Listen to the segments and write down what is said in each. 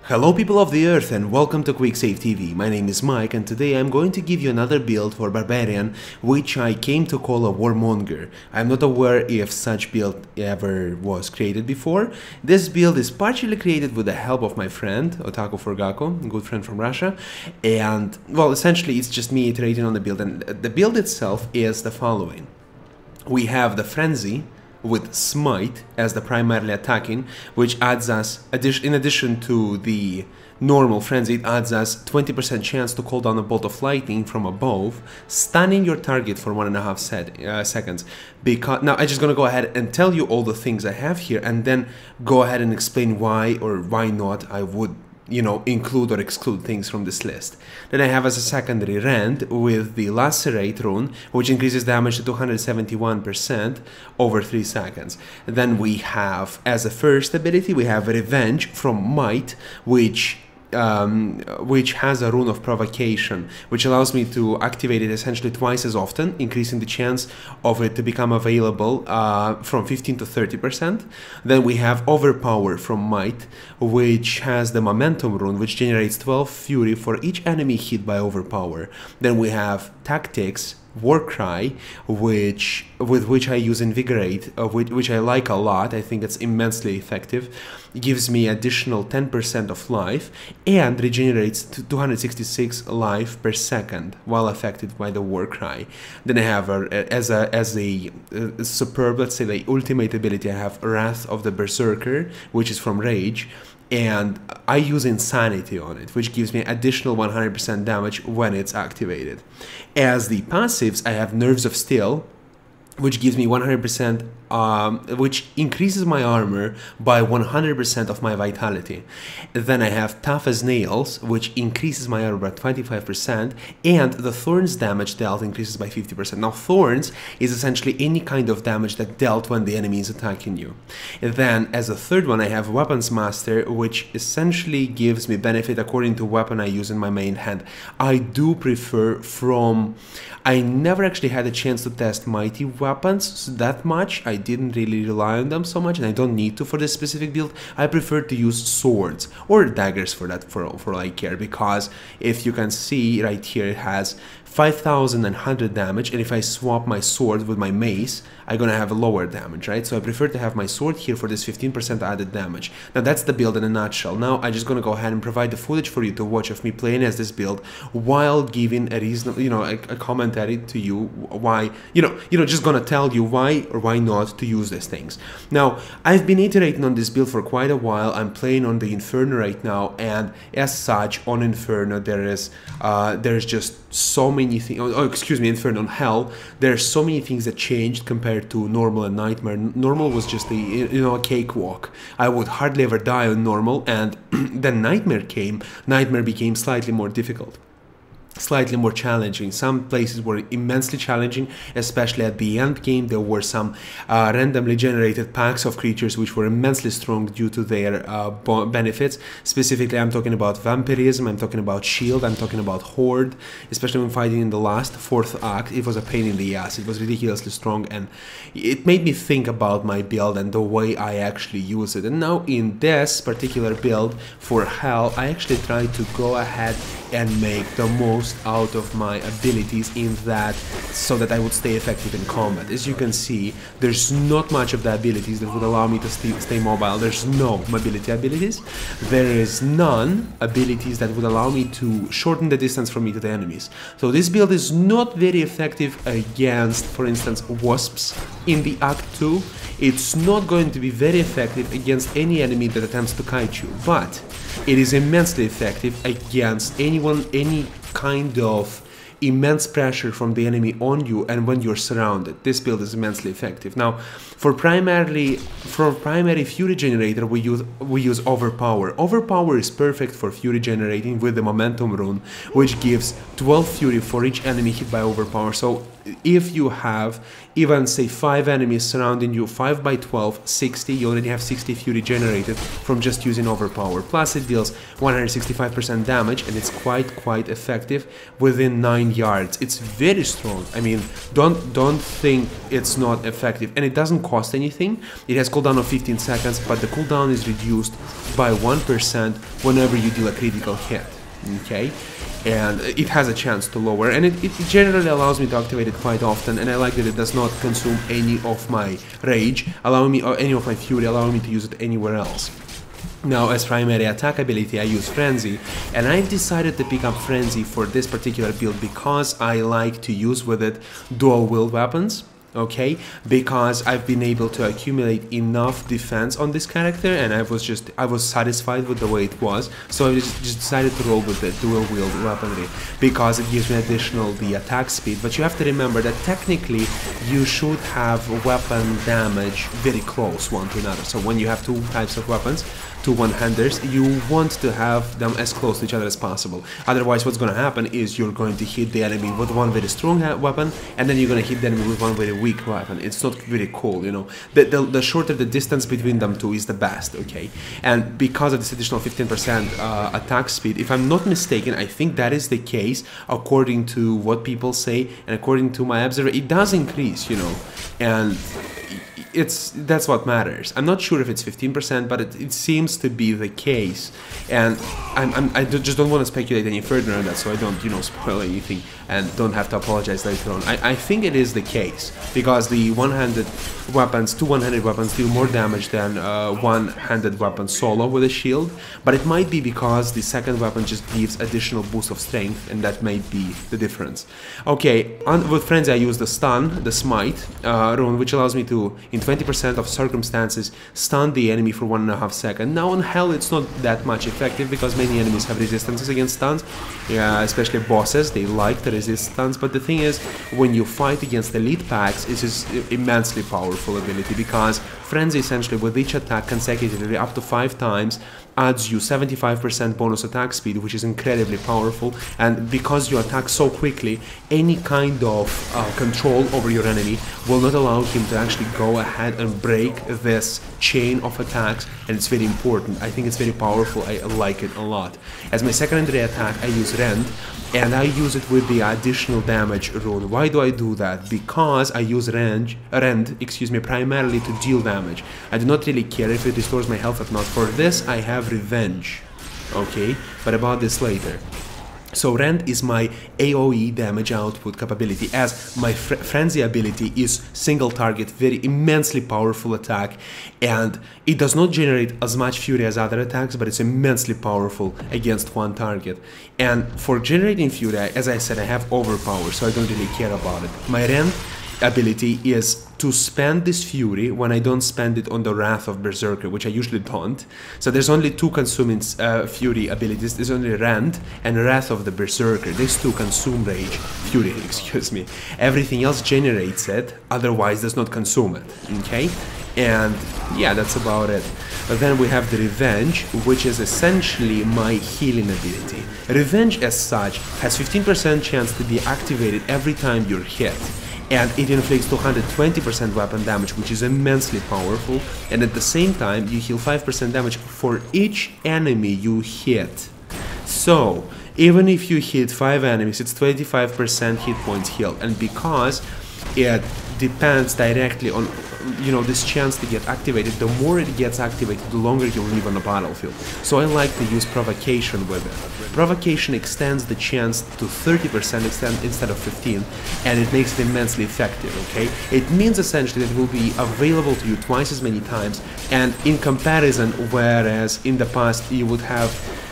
Hello people of the earth and welcome to QuickSaveTV. My name is Mike and today I'm going to give you another build for Barbarian, which I came to call a Warmonger. I'm not aware if such build ever was created before. This build is partially created with the help of my friend, Otaku Forgako, a good friend from Russia, and well, essentially it's just me iterating on the build, and the build itself is the following. We have the Frenzy with Smite as the primarily attacking, which adds us, in addition to the normal Frenzy, it adds us 20% chance to call down a bolt of lightning from above, stunning your target for 1.5 seconds. Because now I'm just gonna go ahead and tell you all the things I have here, and then go ahead and explain why or why not I would, you know, include or exclude things from this list. Then I have as a secondary Rend with the Lacerate rune, which increases damage to 271% over 3 seconds. Then we have, as a first ability, we have Revenge from Might, which has a rune of provocation, which allows me to activate it essentially twice as often, increasing the chance of it to become available from 15 to 30%. Then we have Overpower from Might, which has the momentum rune, which generates 12 fury for each enemy hit by Overpower. Then we have Tactics, Warcry, with which I use Invigorate, which I like a lot. I think it's immensely effective. It gives me additional 10% of life and regenerates to 266 life per second while affected by the Warcry. Then I have as a superb, let's say, the ultimate ability, I have Wrath of the Berserker, which is from Rage, and I use Insanity on it, which gives me additional 100% damage when it's activated. As the passives, I have Nerves of Steel, which gives me 100%, which increases my armor by 100% of my vitality. Then I have Tough as Nails, which increases my armor by 25%, and the Thorns damage dealt increases by 50%. Now, Thorns is essentially any kind of damage that dealt when the enemy is attacking you. And then, as a third one, I have Weapons Master, which essentially gives me benefit according to weapon I use in my main hand. I do prefer I never actually had a chance to test mighty weapons that much. I didn't really rely on them so much, and I don't need to for this specific build. I prefer to use swords or daggers for all I care, because if you can see right here, it has 5,100 damage, and if I swap my sword with my mace, I'm gonna have a lower damage, right? So I prefer to have my sword here for this 15% added damage. Now that's the build in a nutshell. Now I'm just gonna go ahead and provide the footage for you to watch of me playing as this build, while giving a reasonable, a commentary to you why, just gonna tell you why or why not to use these things. Now, I've been iterating on this build for quite a while. I'm playing on the Inferno right now, and as such, on Inferno there's just so many things. Oh, excuse me, Inferno, on Hell, there's so many things that changed compared to Normal and Nightmare. Normal was just a cakewalk. I would hardly ever die on Normal, and then Nightmare came. Nightmare became slightly more difficult, slightly more challenging. Some places were immensely challenging, especially at the end game. There were some randomly generated packs of creatures which were immensely strong due to their benefits. Specifically, I'm talking about Vampirism, I'm talking about Shield, I'm talking about Horde, especially when fighting in the last 4th act. It was a pain in the ass. It was ridiculously strong, and it made me think about my build and the way I actually use it. And now in this particular build for Hell, I actually tried to go ahead and make the most out of my abilities in that, so that I would stay effective in combat. As you can see, there's not much of the abilities that would allow me to stay mobile. There's no mobility abilities. There is none abilities that would allow me to shorten the distance from me to the enemies. So this build is not very effective against, for instance, wasps in the Act 2. It's not going to be very effective against any enemy that attempts to kite you, but it is immensely effective against any kind of immense pressure from the enemy on you, and when you're surrounded. This build is immensely effective. Now, for primary fury generator, we use Overpower. Overpower is perfect for fury generating with the momentum rune, which gives 12 fury for each enemy hit by Overpower. So if you have even say 5 enemies surrounding you, 5 by 12, 60, you already have 60 fury generated from just using overpower. Plus it deals 165% damage, and it's quite effective within 9 yards. It's very strong. I mean, don't think it's not effective, and it doesn't cost anything. It has cooldown of 15 seconds, but the cooldown is reduced by 1% whenever you deal a critical hit. Okay, and it has a chance to lower, and it generally allows me to activate it quite often, and I like that it does not consume any of my rage, allowing me, or any of my fury, allowing me to use it anywhere else. Now, as primary attack ability, I use Frenzy, and I've decided to pick up Frenzy for this particular build because I like to use with it dual wield weapons. Okay, because I've been able to accumulate enough defense on this character, and I was satisfied with the way it was, so I just decided to roll with the dual wield weaponry because it gives me additional the attack speed. But you have to remember that technically you should have weapon damage very close one to another. So when you have two types of weapons, two one-handers, you want to have them as close to each other as possible. Otherwise, what's going to happen is you're going to hit the enemy with one very strong weapon, and then you're going to hit the enemy with one very weak weapon. It's not very cool, you know. The shorter the distance between them two is the best, okay? And because of this additional 15% attack speed, if I'm not mistaken, I think that is the case according to what people say, and according to my observation, it does increase, you know, and that's what matters. I'm not sure if it's 15%, but it seems to be the case, and I just don't want to speculate any further on that, so I don't, you know, spoil anything and don't have to apologize later on. I think it is the case because the one-handed weapons, two one-handed weapons deal more damage than one-handed weapon solo with a shield, but it might be because the second weapon just gives additional boost of strength, and that may be the difference. Okay, with Frenzy I use the stun, the smite rune, which allows me to, in 20% of circumstances, stun the enemy for 1.5 seconds. Now on hell it's not that much effective because many enemies have resistances against stuns, especially bosses, they like to resist stuns, but the thing is, when you fight against elite packs, it's just immensely powerful ability because Frenzy essentially with each attack consecutively up to 5 times adds you 75% bonus attack speed, which is incredibly powerful, and because you attack so quickly, any kind of control over your enemy will not allow him to actually go ahead and break this chain of attacks, and it's very important. I think it's very powerful, I like it a lot. As my secondary attack I use Rend, and I use it with the additional damage rune. Why do I do that? Because I use Rend, primarily to deal damage. I do not really care if it restores my health or not. For this I have Revenge, okay, but about this later. So Rend is my AoE damage output capability, as my Frenzy ability is single target, very immensely powerful attack, and it does not generate as much fury as other attacks, but it's immensely powerful against one target. And for generating fury, as I said, I have overpower, so I don't really care about it. My Rend ability is to spend this fury when I don't spend it on the Wrath of Berserker, which I usually don't. So there's only two consuming fury abilities. There's only Rend and Wrath of the Berserker. These two consume rage, fury, excuse me. Everything else generates it, otherwise does not consume it, okay? And yeah, that's about it. But then we have the Revenge, which is essentially my healing ability. Revenge as such has 15% chance to be activated every time you're hit, and it inflicts 220% weapon damage, which is immensely powerful, and at the same time you heal 5% damage for each enemy you hit. So even if you hit 5 enemies, it's 25% hit points healed, and because it depends directly on, you know, this chance to get activated, the more it gets activated, the longer you'll live on the battlefield. So I like to use Provocation with it. Provocation extends the chance to 30% instead of 15, and it makes it immensely effective, okay? It means essentially that it will be available to you twice as many times, and in comparison, whereas in the past you would have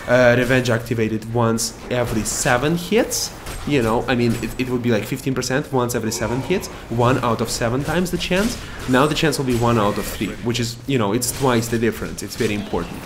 Revenge activated once every 7 hits, you know, I mean, it would be like 15% once every 7 hits, 1 out of 7 times the chance. Now the chance will be 1 out of 3, which is, you know, it's twice the difference. It's very important.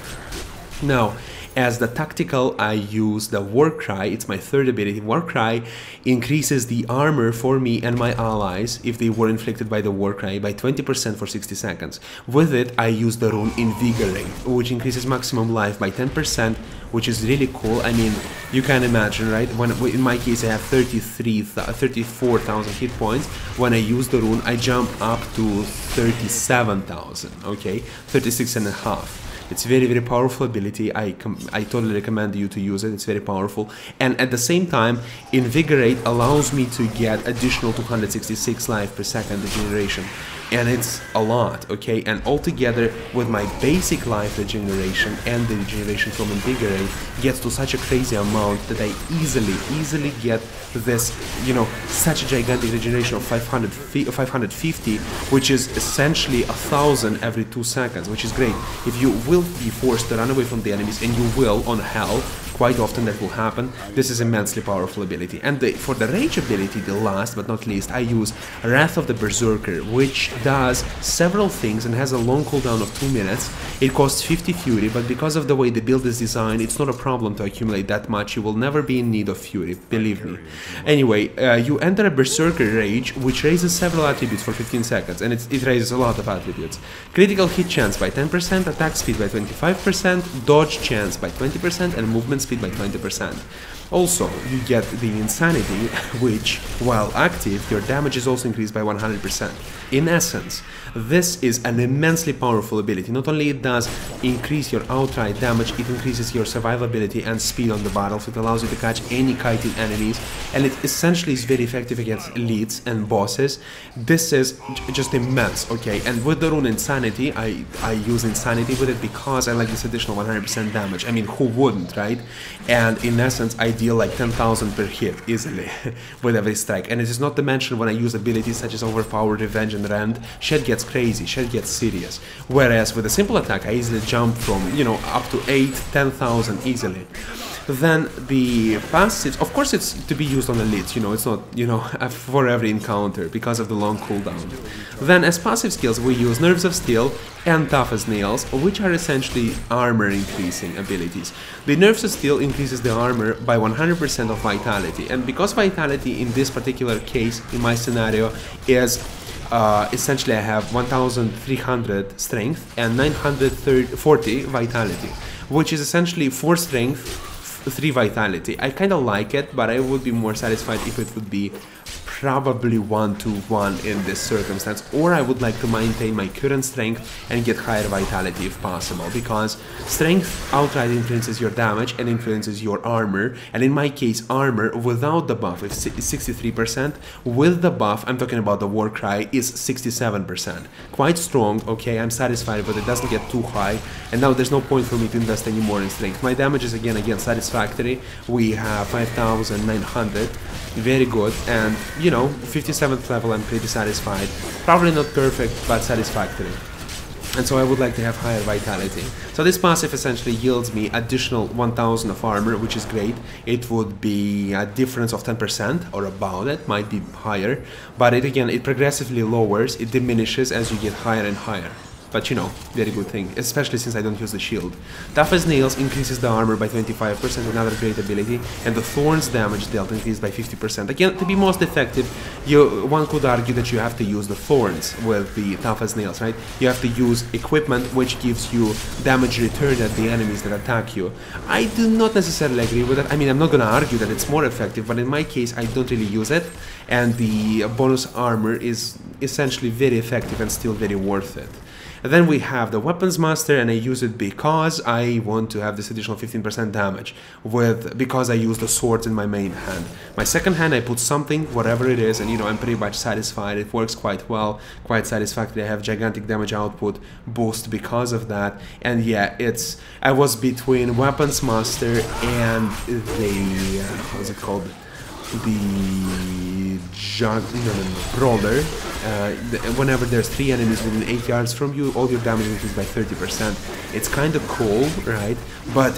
Now, as the tactical, I use the Warcry. It's my third ability. Warcry increases the armor for me and my allies if they were inflicted by the Warcry by 20% for 60 seconds. With it, I use the rune Invigorate, which increases maximum life by 10% which is really cool. I mean, you can imagine, right? When in my case I have 34,000 hit points. When I use the rune, I jump up to 37,000. Okay, 36 and a half. It's very, very powerful ability. I totally recommend you to use it. It's very powerful. And at the same time, Invigorate allows me to get additional 266 life per second regeneration. And it's a lot, okay? And altogether, with my basic life regeneration and the regeneration from Invigorate, gets to such a crazy amount that I easily get this, you know, such a gigantic regeneration of 550, which is essentially 1,000 every 2 seconds, which is great. If you will be forced to run away from the enemies, and you will on hell, quite often that will happen, this is immensely powerful ability. And for the rage ability, the last but not least, I use Wrath of the Berserker, which does several things and has a long cooldown of 2 minutes. It costs 50 fury, but because of the way the build is designed, it's not a problem to accumulate that much. You will never be in need of fury, believe me. Anyway, you enter a Berserker rage, which raises several attributes for 15 seconds, and it raises a lot of attributes. Critical hit chance by 10%, attack speed by 25%, dodge chance by 20%, and movement speed by 20%. Also, you get the Insanity, which, while active, your damage is also increased by 100%. In essence, this is an immensely powerful ability. Not only it does increase your outright damage, it increases your survivability and speed on the battlefield. It allows you to catch any kiting enemies, and it essentially is very effective against elites and bosses. This is just immense, okay? And with the rune Insanity, I use Insanity with it because I like this additional 100% damage. I mean, who wouldn't, right? And in essence, I deal like 10,000 per hit easily with every strike. And it is not to mention when I use abilities such as Overpower, Revenge, and Rend, shit gets crazy, shit gets serious. Whereas with a simple attack, I easily jump from, you know, up to 8-10,000 easily. Then the passives, of course it's to be used on elites, you know, it's not, you know, for every encounter because of the long cooldown. Then as passive skills we use Nerves of Steel and Tough as Nails, which are essentially armor increasing abilities. The Nerves of Steel increases the armor by 100% of vitality, and because vitality in this particular case, in my scenario, is essentially I have 1,300 strength and 940 vitality, which is essentially 4 strength, 3 vitality. I kind of like it, but I would be more satisfied if it would be probably 1-to-1 in this circumstance, or I would like to maintain my current strength and get higher vitality if possible, because strength outright influences your damage and influences your armor, and in my case armor without the buff is 63%, with the buff, I'm talking about the war cry, is 67%. Quite strong, okay, I'm satisfied, but it doesn't get too high, and now there's no point for me to invest any more in strength. My damage is again satisfactory. We have 5,900, very good, and you know, 57th level, I'm pretty satisfied. Probably not perfect, but satisfactory. And so I would like to have higher vitality. So this passive essentially yields me additional 1,000 of armor, which is great. It would be a difference of 10% or about it, might be higher. But it progressively lowers, it diminishes as you get higher and higher. But you know, very good thing, especially since I don't use the shield. Tough as Nails increases the armor by 25%, another great ability, and the Thorns damage dealt increased by 50%. Again, to be most effective, one could argue that you have to use the Thorns with the Tough as Nails, right? You have to use equipment which gives you damage return at the enemies that attack you. I do not necessarily agree with that. I mean, I'm not gonna argue that it's more effective, but in my case, I don't really use it, and the bonus armor is essentially very effective and still very worth it. And then we have the Weapons Master, and I use it because I want to have this additional 15% damage because I use the swords in my main hand. My second hand I put something, whatever it is, and you know, I'm pretty much satisfied. It works quite well, quite satisfactory. I have gigantic damage output boost because of that. And yeah, I was between Weapons Master and the how's it called? The brawler. Whenever there's 3 enemies within 8 yards from you, all your damage increases by 30%. It's kind of cool, right? But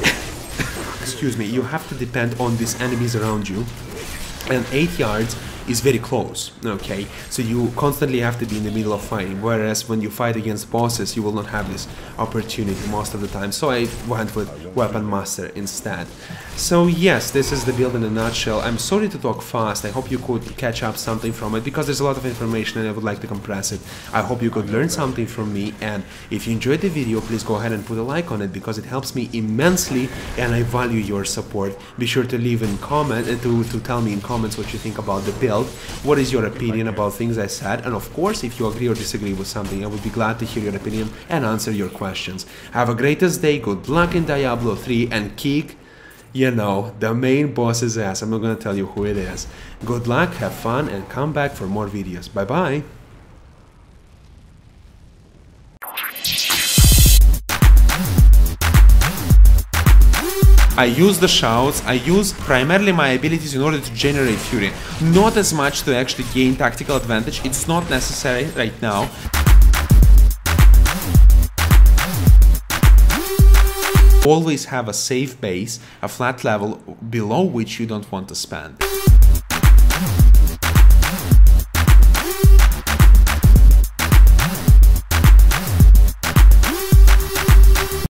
excuse me, you have to depend on these enemies around you. And 8 yards, is very close, okay? So you constantly have to be in the middle of fighting, whereas when you fight against bosses, you will not have this opportunity most of the time. So I went with Weapon Master instead. So yes, this is the build in a nutshell. I'm sorry to talk fast. I hope you could catch up something from it, because there's a lot of information and I would like to compress it. I hope you could learn something from me, and if you enjoyed the video, please go ahead and put a like on it, because it helps me immensely and I value your support. Be sure to leave in comment and to tell me in comments what you think about the build, what is your opinion about things I said, and of course if you agree or disagree with something, I would be glad to hear your opinion and answer your questions. Have a greatest day, good luck in Diablo 3, and kick, you know, the main boss's ass. I'm not gonna tell you who it is. Good luck, have fun, and come back for more videos. Bye bye. I use the shouts, I use primarily my abilities in order to generate fury. Not as much to actually gain tactical advantage, it's not necessary right now. Always have a safe base, a flat level below which you don't want to spend.